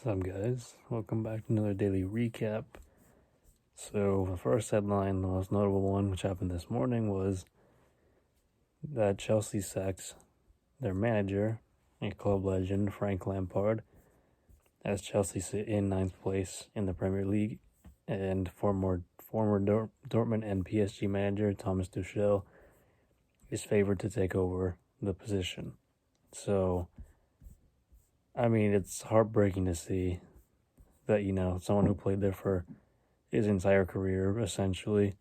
What's up, guys? Welcome back to another daily recap. So, the first headline, the most notable one, which happened this morning, was that Chelsea sacked their manager, a club legend, Frank Lampard, as Chelsea sit in ninth place in the Premier League, and former Dortmund and PSG manager Thomas Tuchel is favored to take over the position. So, I mean, it's heartbreaking to see that, someone who played there for his entire career, essentially,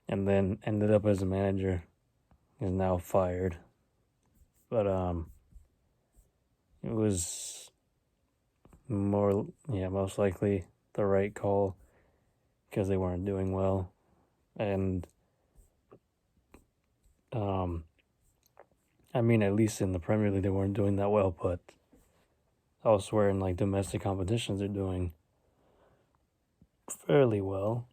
and then ended up as a manager, is now fired. But, it was most likely the right call because they weren't doing well. And, I mean, at least in the Premier League, they weren't doing that well, but elsewhere in domestic competitions, they're doing fairly well.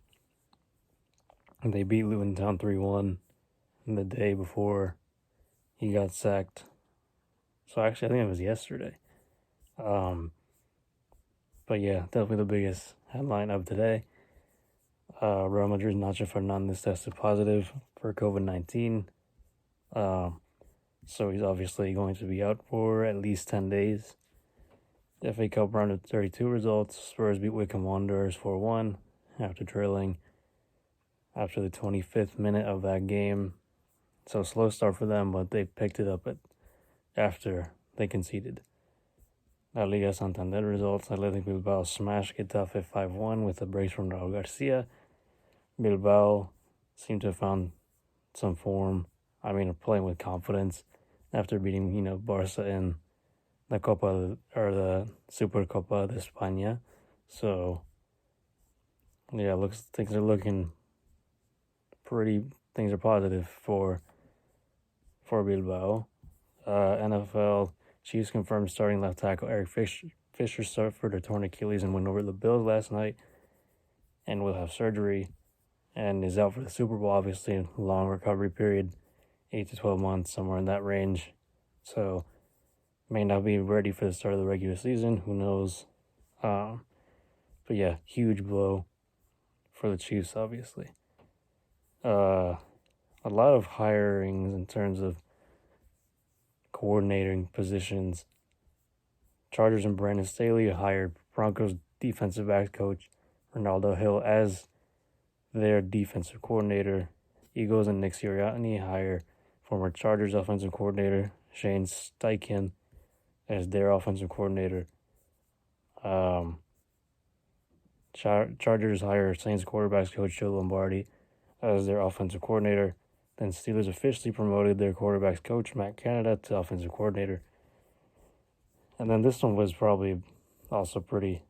And they beat Luton Town 3-1 the day before he got sacked. So actually, I think it was yesterday. But yeah, definitely the biggest headline of today. Real Madrid's Nacho Fernandez tested positive for COVID-19. So he's obviously going to be out for at least 10 days. The FA Cup round of 32 results. Spurs beat Wycombe Wanderers 4-1 after trailing after the 25th minute of that game. So slow start for them, but they picked it up after they conceded. La Liga Santander results. Athletic Bilbao smashed Getafe 5-1 with a brace from Raul Garcia. Bilbao seemed to have found some form. I mean, playing with confidence after beating, Barca in the the Supercopa de España. So, yeah, things are looking things are positive for Bilbao. NFL Chiefs confirmed starting left tackle Eric Fisher suffered a torn Achilles and went over the Bills last night and will have surgery and is out for the Super Bowl, obviously. Long recovery period, 8 to 12 months, somewhere in that range. So, may not be ready for the start of the regular season. Who knows? But yeah, huge blow for the Chiefs, obviously. A lot of hirings in terms of coordinating positions. Chargers and Brandon Staley hired Broncos defensive back coach Ronaldo Hill as their defensive coordinator. Eagles and Nick Sirianni hire former Chargers offensive coordinator Shane Steichen as their offensive coordinator. Chargers hire Saints quarterbacks coach Joe Lombardi as their offensive coordinator. Then Steelers officially promoted their quarterbacks coach Matt Canada to offensive coordinator. And then this one was probably also pretty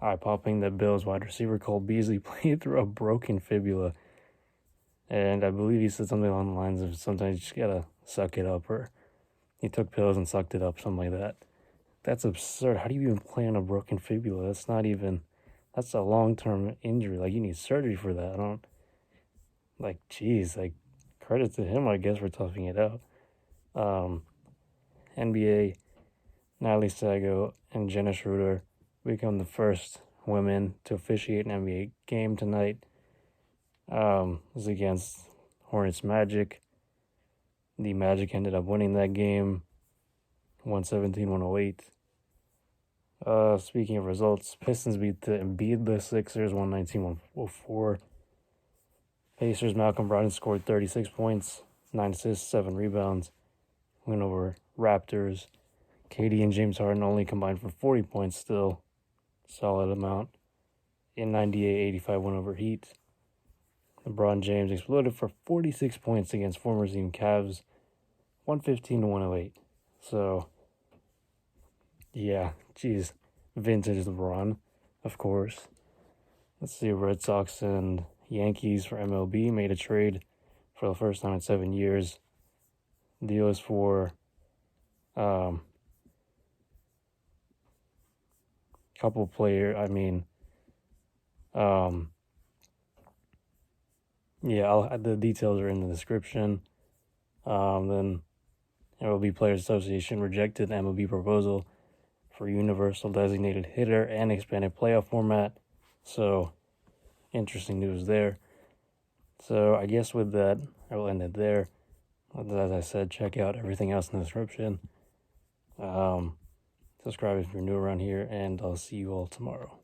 eye-popping that Bills wide receiver Cole Beasley played through a broken fibula. And I believe he said something along the lines of sometimes you just gotta suck it up, or he took pills and sucked it up, something like that. That's absurd. How do you even play on a broken fibula? That's a long-term injury. You need surgery for that. Credit to him, I guess, for toughing it out. NBA, Natalie Sago and Jenna Schroeder become the first women to officiate an NBA game tonight. It was against Hornets Magic. The Magic ended up winning that game, 117-108. Speaking of results, Pistons beat the Sixers 119-104. Pacers Malcolm Brogdon scored 36 points, 9 assists, 7 rebounds. Win over Raptors. KD and James Harden only combined for 40 points, still solid amount. In 98-85 win over Heat. LeBron James exploded for 46 points against former team Cavs, 115-108. So, yeah, geez, vintage LeBron, of course. Let's see, Red Sox and Yankees for MLB made a trade for the first time in 7 years. The deal is for couple player. The details are in the description. Then MLB Players Association rejected the MLB proposal for universal designated hitter and expanded playoff format. So, interesting news there. So, I guess with that, I will end it there. As I said, check out everything else in the description. Subscribe if you're new around here, and I'll see you all tomorrow.